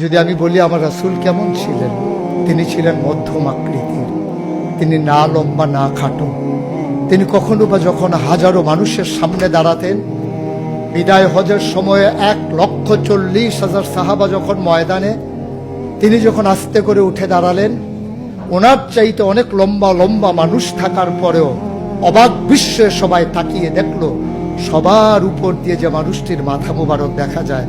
যদি আমি বলি আমার রাসূল কেমন ছিলেন, তিনি ছিলেন মধ্যম আকৃতির, তিনি না লম্বা না খাটো। তিনি কখনো বা যখন হাজারো মানুষের সামনে দাঁড়াতেন, বিদায় হজের সময়ে 1,40,000 সাহাবা যখন ময়দানে, তিনি যখন আস্তে করে উঠে দাঁড়ালেন, ওনার চাইতে অনেক লম্বা লম্বা মানুষ থাকার পরেও অবাক বিস্ময়ে সবাই তাকিয়ে দেখলো সবার উপর দিয়ে যে মানুষটির মাথা মোবারক দেখা যায়,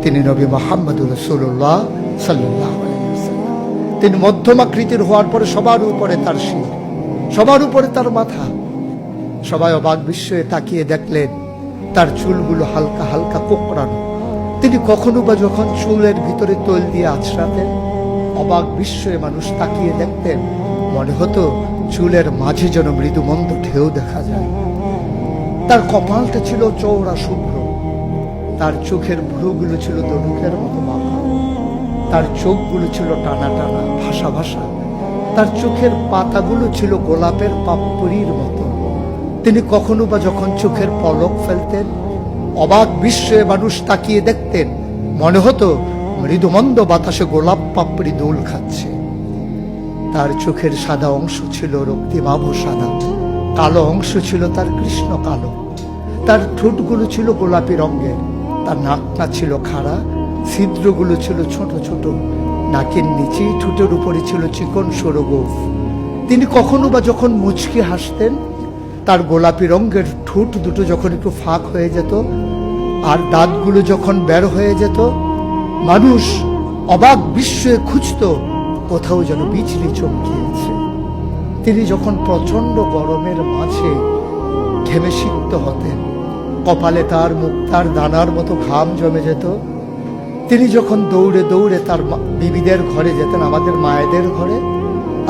তিনি নবী মুহাম্মদুর রাসূলুল্লাহ সাল্লাল্লাহু আলাইহি ওয়াসাল্লাম। তিনি মধ্যম আকৃতির হওয়ার পরে সবার উপরে তার শির, সবার উপরে তার মাথা। সবাই অবাক বিস্ময়ে তাকিয়ে দেখলেন তার চুলগুলো হালকা হালকা কোঁকড়ানো। তিনি কখনো বা যখন চুলের ভিতরে তৈল দিয়ে আছড়াতেন, অবাক বিস্ময়ে মানুষ তাকিয়ে দেখতেন, মনে হতো চুলের মাঝে যেন মৃদু মন্দ ঢেউ দেখা যায়। তার কপালটা ছিল চওড়া শুভ্র, তার চোখের ভ্রুগুলো ছিল দনুকের মতো বাঁকা, তার চোখগুলো ছিল টানা টানা ভাসা ভাসা, তার চোখের পাতাগুলো ছিল গোলাপের পাপড়ির মতো। তিনি কখনো বা যখন চোখের পলক ফেলতেন, অবাক বিস্ময়ে মানুষ তাকিয়ে দেখতেন, মনে হতো মৃদুমন্দ বাতাসে গোলাপ পাপড়ি দোল খাচ্ছে। তার চোখের সাদা অংশ ছিল রক্তিমাভ সাদা, কালো অংশ ছিল তার কৃষ্ণ কালো। তার ঠোঁটগুলো ছিল গোলাপি রঙের, তার নাকটা ছিল খাড়া, ছিদ্রগুলো ছিল ছোট ছোট, নাকের নিচে ঠোঁটের উপরে ছিল চিকন সরু গোঁফ। তিনি কখনো বা যখন মুচকি হাসতেন, তার গোলাপি রঙের ঠোঁট দুটো যখন একটু ফাঁক হয়ে যেত আর দাঁতগুলো যখন বের হয়ে যেত, মানুষ অবাক বিস্ময়ে খুঁজত কোথাও যেন বিজলি চমকিয়েছে। তিনি যখন প্রচন্ড গরমের মাঝে ঘেমে সিক্ত হতেন, কপালে তার মুক্তার দানার মতো ঘাম জমে যেত। তিনি যখন দৌড়ে দৌড়ে তার বিবিদের ঘরে যেতেন, আমাদের মায়েদের ঘরে,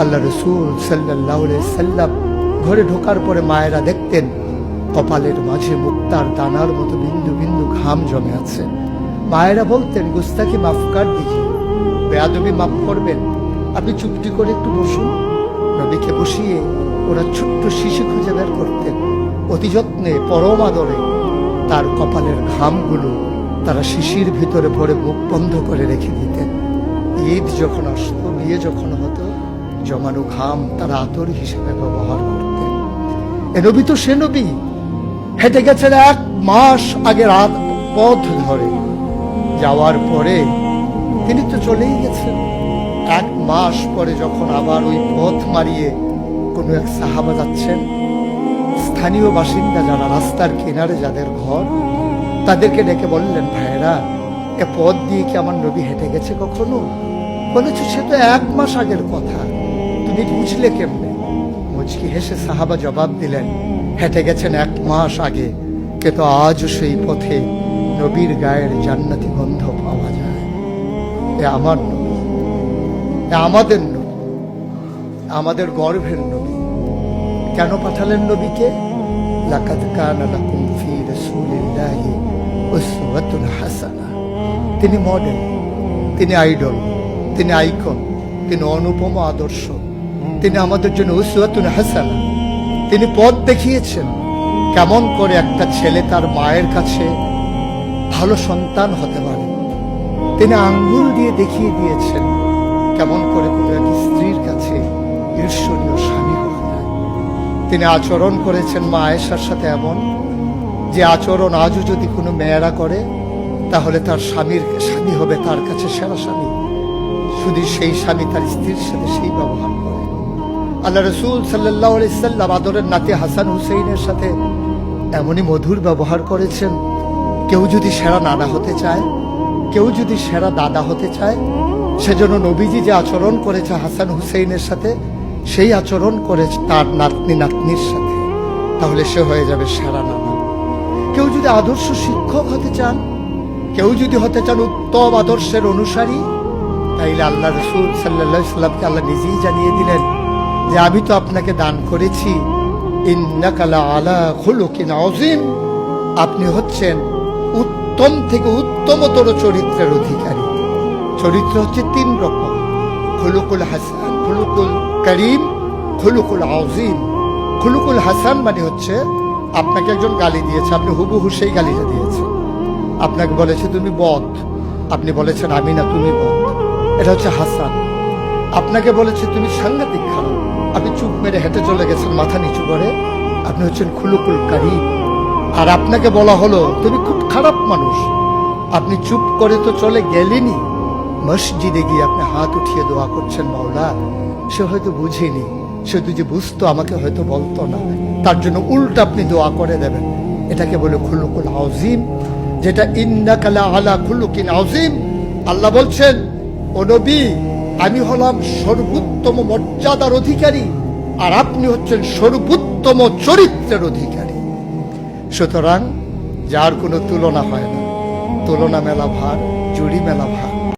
আল্লাহ রাসূল সাল্লাল্লাহু আলাইহি সাল্লাম ঘরে ঢোকার পরে মায়েরা দেখতেন কপালের মাঝে মুক্তার দানার মতো বিন্দু বিন্দু ঘাম জমে আছে। মায়েরা বলতেন, গুস্তাকি মাফ কর দিজিয়ে, বেয়াদবি মাফ করবেন, আপনি চুপটি করে একটু বসুন। নবীকে বসিয়ে ওরা ছোট্ট শিশু খুঁজে বের করতেন, অতি যত্নে পরম আদরে তার কপালের ঘামগুলো তারা শিশির ভিতরে ভরে মুখ বন্ধ করে রেখে দিতেন। ঈদ যখন আসতো, বিয়ে যখন হতো, জমানো ঘাম তারা আতর হিসেবে ব্যবহার করতেন। এ নবী তো সে নবী, হেঁটে গেছেন 1 মাস আগে রাত পথ ধরে, যাওয়ার পরে তিনি তো চলেই গেছেন। 1 মাস পরে যখন আবার ওই পথ মারিয়ে কোনো এক সাহাবা যাচ্ছেন, স্থানীয় বাসিন্দা যারা রাস্তার কিনারে যাদের ঘর, তাদেরকে ডেকে বললেন, ভাইরা এ পথ দিয়ে কি আমার নবী হেঁটে গেছে কখনো? বলেছে, সে তো 1 মাস আগের কথা, তুমি বুঝলে কেমনে? মুচকি হেসে সাহাবা জবাব দিলেন, হেঁটে গেছেন 1 মাস আগে, কিন্তু আজও সেই পথে নবীর গায়ের জান্নাতি গন্ধ পাওয়া যায়। এ আমার নবী, এ আমাদের নবী, আমাদের গর্ভের নবী। কেন পাঠালেন নবীকে? লাকাদ কানা লাকুম ফি রাসূলিল্লাহি উসওয়াতুন হাসানা। তিনি মডেল, তিনি আইডল, তিনি আইকন, তিনি অনুপম আদর্শ, তিনি আমাদের জন্য উসওয়াতুন হাসানা। তিনি পথ দেখিয়েছেন কেমন করে একটা ছেলে তার মায়ের কাছে ভালো সন্তান হতে পারে। তিনি আঙ্গুল দিয়ে দেখিয়ে দিয়েছেন কেমন করে কোনো এক স্ত্রীর কাছে ঈর্ষণীয় স্বামী হওয়া যায়। তিনি আচরণ করেছেন মা আয়েশার সাথে এমন যে আচরণ আজও যদি কোনো মেয়েরা করে, তাহলে তার স্বামী হবে তার কাছে সেরা স্বামী। শুধু সেই স্বামী তার স্ত্রীর সাথে সেই ব্যবহার করে। আল্লাহ রাসূল সাল্লাল্লাহু আলাইহি সাল্লাম আদরের নাতি হাসান হুসাইনের সাথে এমনই মধুর ব্যবহার করেছেন। কেউ যদি সেরা নানা হতে চায়, কেউ যদি সেরা দাদা হতে চায়, সেজন্য নবীজি যে আচরণ করেছে হাসান হুসাইনের সাথে, সেই আচরণ করেছে তার নাতনি নাতনির সাথে, তাহলে সে হয়ে যাবে সেরা নানা। কেউ যদি আদর্শ শিক্ষক হতে চান, কেউ যদি হতে চান উত্তম আদর্শের অনুসারী, তাইলে আল্লাহ রাসূল সাল্লাল্লাহু আলাইহি সাল্লামকে আল্লাহ নিজেই জানিয়ে দিলেন যে আমি তো আপনাকে দান করেছি, ইন্নাকা লাআলা খুলুকিন আযীম, আপনি হচ্ছেন উত্তম থেকে উত্তমতর চরিত্রের অধিকারী। চরিত্র হচ্ছে 3 রকম, খুলুকুল হাসান, খুলুকুল করিম, খুলুকুল আযীম। খুলুকুল হাসান মানে হচ্ছে আপনাকে একজন গালি দিয়েছে, আপনি হুবহু সেই গালিটা দিয়েছেন। আপনাকে বলেছে তুমি বদ, আপনি বলেছেন আমি না তুমি বদ। এটা হচ্ছে হাসান। আপনাকে বলেছে তুমি সাংঘাতিক খারাপ, আপনি চুপ মেরে হেঁটে চলে গেছেন মাথা নিচু করে, আপনি হচ্ছেন খুলুকুল কারীম। আর আপনাকে বলা হলো তুমি খুব খারাপ মানুষ, আপনি চুপ করে তো চলে গেলেনি, মসজিদে গিয়ে আপনি হাত উঠিয়ে দোয়া করছেন মাওলা। সে হয়তো বুঝেনি, সে যদি বুঝতো আমাকে হয়তো বলতো না, তার জন্য উল্টা আপনি দোয়া করে দেবেন। এটাকে বলে খুলুকুল আযীম, যেটা ইন্নাকা লা আলা খুলুকিন আযীম। আল্লাহ বলছেন, ও নবী, আমি হলাম সর্বোত্তম মর্যাদার অধিকারী, আর আপনি হচ্ছেন সর্বোত্তম চরিত্রের অধিকারী। সুতরাং যার কোনো তুলনা হয় না, তুলনা মেলা ভার, জুড়ি মেলা ভার।